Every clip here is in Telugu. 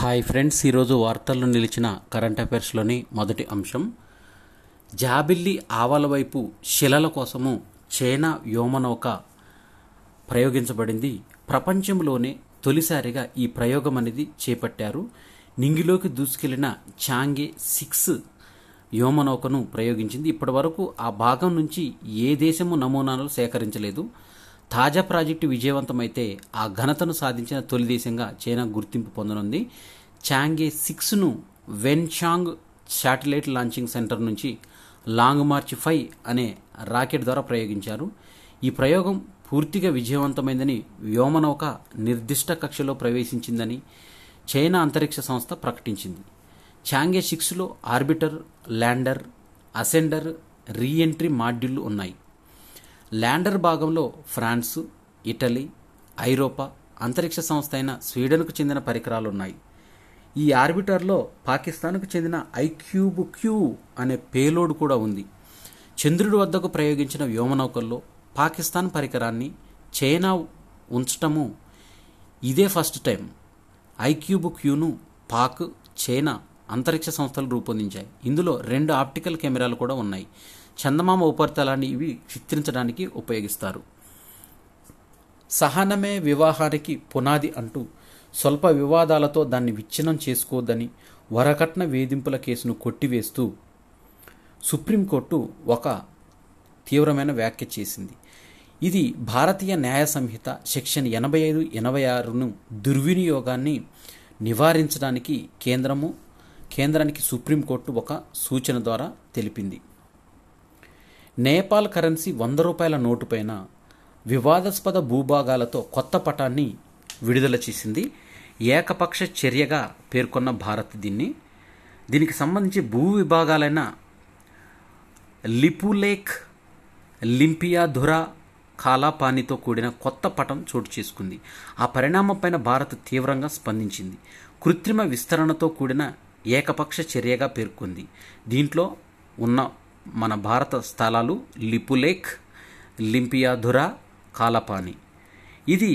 హాయ్ ఫ్రెండ్స్, ఈరోజు వార్తల్లో నిలిచిన కరెంట్ అఫైర్స్లోని మొదటి అంశం, జాబిల్లి ఆవల వైపు శిలల కోసము చైనా వ్యోమనౌక ప్రయోగించబడింది. ప్రపంచంలోనే తొలిసారిగా ఈ ప్రయోగం అనేది చేపట్టారు. నింగిలోకి దూసుకెళ్లిన చాంగే 6 వ్యోమనౌకను ప్రయోగించింది. ఇప్పటి వరకు ఆ భాగం నుంచి ఏ దేశము నమూనాలు సేకరించలేదు. తాజా ప్రాజెక్టు విజయవంతమైతే ఆ ఘనతను సాధించిన తొలి దేశంగా చైనా గుర్తింపు పొందనుంది. చాంగే 6ను వెన్చాంగ్ శాటిలైట్ లాంచింగ్ సెంటర్ నుంచి లాంగ్ మార్చ్ 5 అనే రాకెట్ ద్వారా ప్రయోగించారు. ఈ ప్రయోగం పూర్తిగా విజయవంతమైందని, వ్యోమనౌక నిర్దిష్ట కక్షలో ప్రవేశించిందని చైనా అంతరిక్ష సంస్థ ప్రకటించింది. చాంగే 6లో ఆర్బిటర్, ల్యాండర్, అసెండర్, రీఎంట్రీ మాడ్యూళ్లు ఉన్నాయి. ల్యాండర్ భాగంలో ఫ్రాన్సు, ఇటలీ, ఐరోపా అంతరిక్ష సంస్థ అయిన స్వీడన్కు చెందిన పరికరాలు ఉన్నాయి. ఈ ఆర్బిటర్లో పాకిస్తాన్కు చెందిన ఐక్యూబ్-క్యూ అనే పేలోడ్ కూడా ఉంది. చంద్రుడి వద్దకు ప్రయోగించిన వ్యోమనౌకల్లో పాకిస్తాన్ పరికరాన్ని చైనా ఉంచటము ఇదే ఫస్ట్ టైం. ఐక్యూబ్-క్యూను పాక్, చైనా అంతరిక్ష సంస్థలు రూపొందించాయి. ఇందులో 2 ఆప్టికల్ కెమెరాలు కూడా ఉన్నాయి. చందమామ ఉపరితలాన్ని ఇవి చిత్రించడానికి ఉపయోగిస్తారు. సహనమే వివాహానికి పునాది అంటూ స్వల్ప వివాదాలతో దాన్ని విచ్ఛిన్నం చేసుకోవద్దని వరకట్న వేధింపుల కేసును కొట్టివేస్తూ సుప్రీంకోర్టు ఒక తీవ్రమైన వ్యాఖ్య చేసింది. ఇది భారతీయ న్యాయ సంహిత సెక్షన్ 85, 86ను దుర్వినియోగాన్ని నివారించడానికి కేంద్రానికి సుప్రీంకోర్టు ఒక సూచన ద్వారా తెలిపింది. నేపాల్ కరెన్సీ 100 రూపాయల నోటుపైన వివాదాస్పద భూభాగాలతో కొత్త పటాన్ని విడుదల చేసింది. ఏకపక్ష చర్యగా పేర్కొన్న భారత్ దీనికి సంబంధించి భూ విభాగాలైన లిపులేఖ్, లింపియాధురా, కాలాపానితో కూడిన కొత్త పటం చోటు చేసుకుంది. ఆ పరిణామంపైన భారత్ తీవ్రంగా స్పందించింది. కృత్రిమ విస్తరణతో కూడిన ఏకపక్ష చర్యగా పేర్కొంది. దీంట్లో ఉన్న మన భారత స్థలాలు లిపులేఖ్, లింపియాధురా, కాలాపాని. ఇది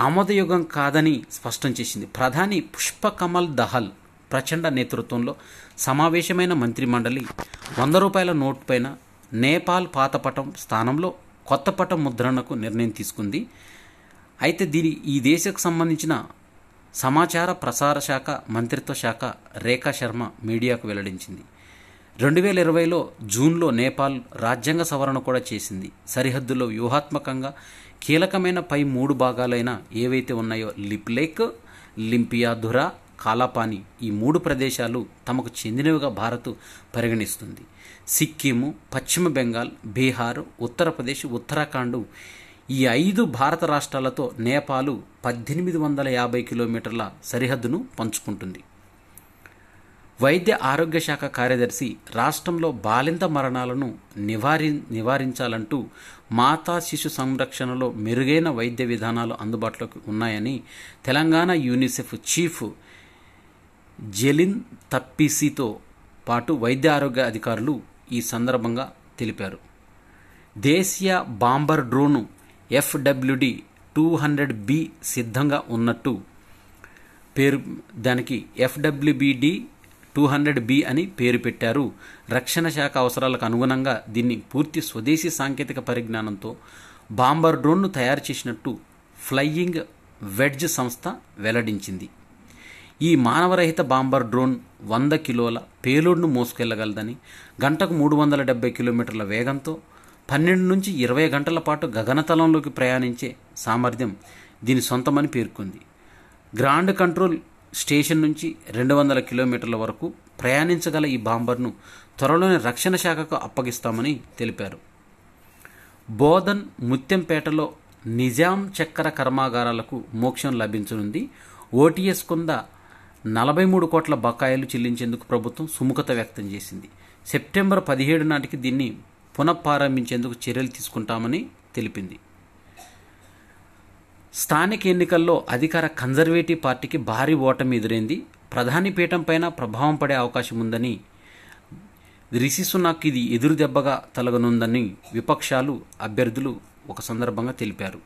ఆమోదయోగం కాదని స్పష్టం చేసింది. ప్రధాని పుష్పకమల్ దహల్ ప్రచండ నేతృత్వంలో సమావేశమైన మంత్రిమండలి 100 రూపాయల నోటు పైన నేపాల్ పాతపటం స్థానంలో కొత్త పటం ముద్రణకు నిర్ణయం తీసుకుంది. అయితే ఈ దేశకు సంబంధించిన సమాచార ప్రసార శాఖ మంత్రిత్వ శాఖ రేఖా శర్మ మీడియాకు వెల్లడించింది. 2020లో జూన్లో నేపాల్ రాజ్యాంగ సవరణ కూడా చేసింది. సరిహద్దులో వ్యూహాత్మకంగా కీలకమైన పై 3 భాగాలైన ఏవైతే ఉన్నాయో లిపులేఖ్, లింపియాధురా, కాలాపాని, ఈ 3 ప్రదేశాలు తమకు చెందినవిగా భారత్ పరిగణిస్తుంది. సిక్కిము, పశ్చిమ బెంగాల్, బీహార్, ఉత్తరప్రదేశ్, ఉత్తరాఖండ్ ఈ 5 భారత రాష్ట్రాలతో నేపాల్ 1850 కిలోమీటర్ల సరిహద్దును పంచుకుంటుంది. వైద్య ఆరోగ్య శాఖ కార్యదర్శి రాష్ట్రంలో బాలింత మరణాలను నివారించాలంటూ మాతా శిశు సంరక్షణలో మెరుగైన వైద్య విధానాలు అందుబాటులోకి ఉన్నాయని తెలంగాణ యూనిసెఫ్ చీఫ్ జెలిన్ తప్పిసితో పాటు వైద్య ఆరోగ్య అధికారులు ఈ సందర్భంగా తెలిపారు. దేశీయ బాంబర్ డ్రోన్ FWD-200B సిద్ధంగా ఉన్నట్టు దానికి FWBD-200B అని పేరు పెట్టారు. రక్షణ శాఖ అవసరాలకు అనుగుణంగా దీన్ని పూర్తి స్వదేశీ సాంకేతిక పరిజ్ఞానంతో బాంబర్ డ్రోన్ను తయారు చేసినట్టు ఫ్లయింగ్ వెడ్జ్ సంస్థ వెల్లడించింది. ఈ మానవరహిత బాంబర్ డ్రోన్ 100 కిలోల పేలోడ్ను మోసుకెళ్లగలదని, గంటకు 370 కిలోమీటర్ల వేగంతో 12 నుంచి 20 గంటల పాటు గగనతలంలోకి ప్రయాణించే సామర్థ్యం దీని సొంతమని పేర్కొంది. గ్రాండ్ కంట్రోల్ స్టేషన్ నుంచి 200 కిలోమీటర్ల వరకు ప్రయాణించగల ఈ బాంబర్ను త్వరలోనే రక్షణ శాఖకు అప్పగిస్తామని తెలిపారు. బోధన్, ముత్యంపేటలో నిజాం చక్కెర కర్మాగారాలకు మోక్షం లభించనుంది. ఓటీఎస్ కింద 43 కోట్ల బకాయిలు చెల్లించేందుకు ప్రభుత్వం సుముఖత వ్యక్తం చేసింది. సెప్టెంబర్ 17 నాటికి దీన్ని పునఃప్రారంభించేందుకు చర్యలు తీసుకుంటామని తెలిపింది. స్థానిక ఎన్నికల్లో అధికార కన్జర్వేటివ్ పార్టీకి భారీ ఓటమి ఎదురైంది. ప్రధాని పీఠం పైన ప్రభావం పడే అవకాశం ఉందని, రిషి సునాక్ ఇది ఎదురు దెబ్బగా తలగనుందని విపక్షాలు, అభ్యర్థులు ఒక సందర్భంగా తెలిపారు.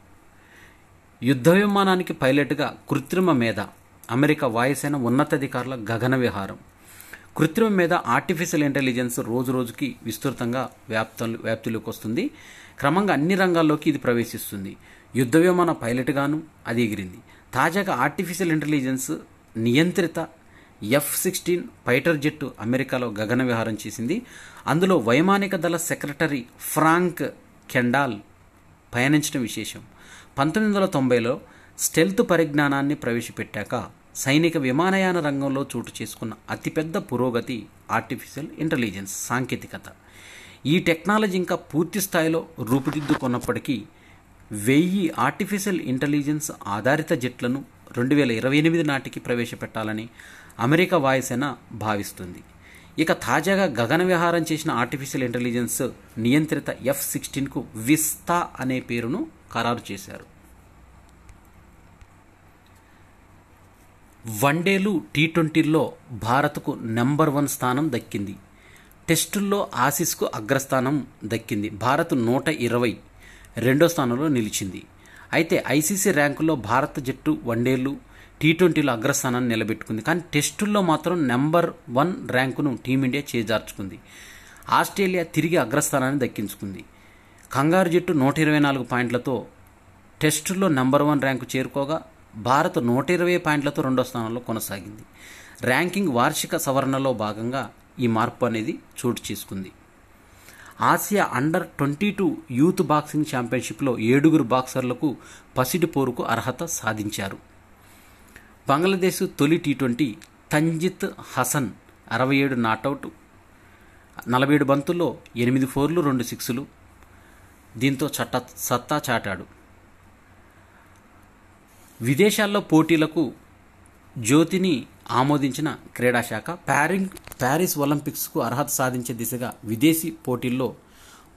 యుద్ధ విమానానికి పైలట్గా కృత్రిమ మేధ అమెరికా వాయుసేన ఉన్నతాధికారుల గగన విహారం. కృత్రిమ మీద ఆర్టిఫిషియల్ ఇంటెలిజెన్స్ రోజు రోజుకి విస్తృతంగా వ్యాప్తిలోకి వస్తుంది. క్రమంగా అన్ని రంగాల్లోకి ఇది ప్రవేశిస్తుంది. యుద్ధ విమాన పైలట్గాను అది ఎగిరింది. తాజాగా ఆర్టిఫిషియల్ ఇంటెలిజెన్స్ నియంత్రిత F-16 ఫైటర్ జెట్టు అమెరికాలో గగన విహారం చేసింది. అందులో వైమానిక దళ సెక్రటరీ ఫ్రాంక్ కెండాల్ పయనించడం విశేషం. 1990లో స్టెల్త్ పరిజ్ఞానాన్ని ప్రవేశపెట్టాక సైనిక విమానయాన రంగంలో చోటు చేసుకున్న అతిపెద్ద పురోగతి ఆర్టిఫిషియల్ ఇంటెలిజెన్స్ సాంకేతికత. ఈ టెక్నాలజీ ఇంకా పూర్తి స్థాయిలో రూపుదిద్దుకున్నప్పటికీ 1000 ఆర్టిఫిషియల్ ఇంటెలిజెన్స్ ఆధారిత జెట్లను 2028 నాటికి ప్రవేశపెట్టాలని అమెరికా వాయుసేన భావిస్తుంది. ఇక తాజాగా గగన విహారం చేసిన ఆర్టిఫిషియల్ ఇంటెలిజెన్స్ నియంత్రిత F-16కు విస్తా అనే పేరును ఖరారు చేశారు. వన్డేలు T20ల్లో భారత్కు నెంబర్ 1 స్థానం దక్కింది. టెస్టుల్లో ఆసీస్కు అగ్రస్థానం దక్కింది. భారత్ 120 రెండో స్థానంలో నిలిచింది. అయితే ఐసీసీ ర్యాంకుల్లో భారత జట్టు వన్డేలు T20లో అగ్రస్థానాన్ని నిలబెట్టుకుంది. కానీ టెస్టుల్లో మాత్రం నెంబర్ 1 ర్యాంకును టీమిండియా చేజార్చుకుంది. ఆస్ట్రేలియా తిరిగి అగ్రస్థానాన్ని దక్కించుకుంది. కంగారు జట్టు 124 పాయింట్లతో టెస్టుల్లో నెంబర్ 1 ర్యాంకు చేరుకోగా భారత్ 120 పాయింట్లతో రెండో స్థానంలో కొనసాగింది. ర్యాంకింగ్ వార్షిక సవరణలో భాగంగా ఈ మార్పు అనేది చోటు చేసుకుంది. ఆసియా అండర్-22 యూత్ బాక్సింగ్ ఛాంపియన్షిప్లో 7 బాక్సర్లకు పసిడి పోరుకు అర్హత సాధించారు. బంగ్లాదేశ్ తొలి T20 తంజిత్ హసన్ 67 నాటౌట్, 47 బంతుల్లో 8 ఫోర్లు 2 సిక్స్లు, దీంతో సత్తా చాటాడు. విదేశాల్లో పోటీలకు జ్యోతిని ఆమోదించిన క్రీడాశాఖ ప్యారిస్ ఒలింపిక్స్కు అర్హత సాధించే దిశగా విదేశీ పోటీల్లో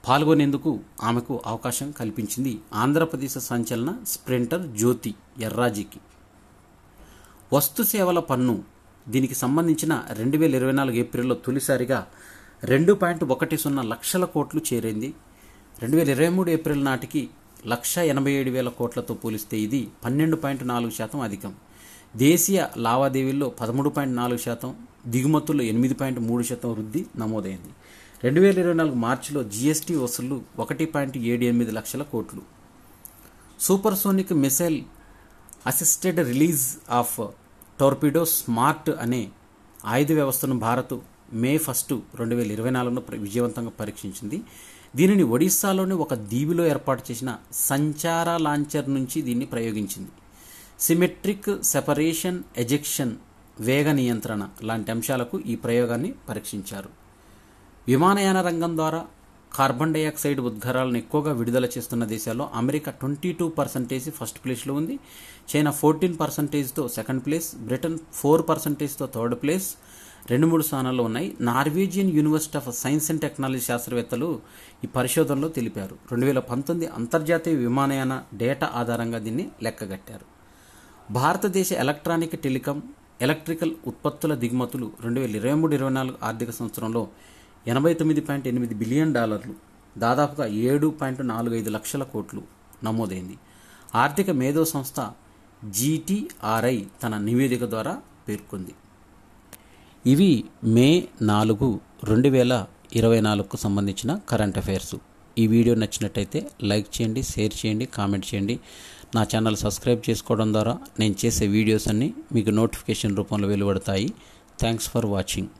పాల్గొనేందుకు ఆమెకు అవకాశం కల్పించింది. ఆంధ్రప్రదేశ్ సంచలన స్ప్రింటర్ జ్యోతి ఎర్రాజీకి వస్తు సేవల పన్ను దీనికి సంబంధించిన 2024 ఏప్రిల్లో తొలిసారిగా 2.10 లక్షల కోట్లు చేరింది. 2023 ఏప్రిల్ నాటికి 1,87,000 కోట్లతో పోలిస్తే ఇది 12.4% అధికం. దేశీయ లావాదేవీల్లో 13.4%, దిగుమతుల్లో 8.3% వృద్ధి నమోదైంది. 2024 మార్చిలో జీఎస్టీ వసూళ్లు 1.78 లక్షల కోట్లు. Supersonic missile assisted release of టోర్పిడో smart అనే ఆయుధ వ్యవస్థను భారత్ మే 1, 2024లో విజయవంతంగా పరీక్షించింది. దీనిని ఒడిశాలోని ఒక దీవిలో ఏర్పాటు చేసిన సంచార లాంచర్ నుంచి దీన్ని ప్రయోగించింది. సిమెట్రిక్ సెపరేషన్, ఎజెక్షన్, వేగ నియంత్రణ లాంటి అంశాలకు ఈ ప్రయోగాన్ని పరీక్షించారు. విమానయాన రంగం ద్వారా కార్బన్ డైఆక్సైడ్ ఉద్గారాలను ఎక్కువగా విడుదల చేస్తున్న దేశాల్లో అమెరికా 22% ఫస్ట్ ప్లేస్లో ఉంది. చైనా 14%తో సెకండ్ ప్లేస్, బ్రిటన్ 4%తో థర్డ్ ప్లేస్, 2-3 స్థానాల్లో ఉన్నాయి. Norwegian University of Science and Technology శాస్త్రవేత్తలు ఈ పరిశోధనలో తెలిపారు. 2019 అంతర్జాతీయ విమానయాన డేటా ఆధారంగా దీన్ని లెక్కగట్టారు. భారతదేశ ఎలక్ట్రానిక్, టెలికాం, ఎలక్ట్రికల్ ఉత్పత్తుల దిగుమతులు 2023-24 ఆర్థిక సంవత్సరంలో $89.8 బిలియన్, దాదాపుగా 7.45 లక్షల కోట్లు నమోదైంది. ఆర్థిక మేధో సంస్థ GTRI తన నివేదిక ద్వారా పేర్కొంది. ఇవి మే 4, 2024కు సంబంధించిన కరెంట్ అఫైర్స్. ఈ వీడియో నచ్చినట్టయితే లైక్ చేయండి, షేర్ చేయండి, కామెంట్ చేయండి. నా ఛానల్ సబ్స్క్రైబ్ చేసుకోవడం ద్వారా నేను చేసే వీడియోస్ అన్నీ మీకు నోటిఫికేషన్ రూపంలో వెలువడతాయి. Thanks for watching.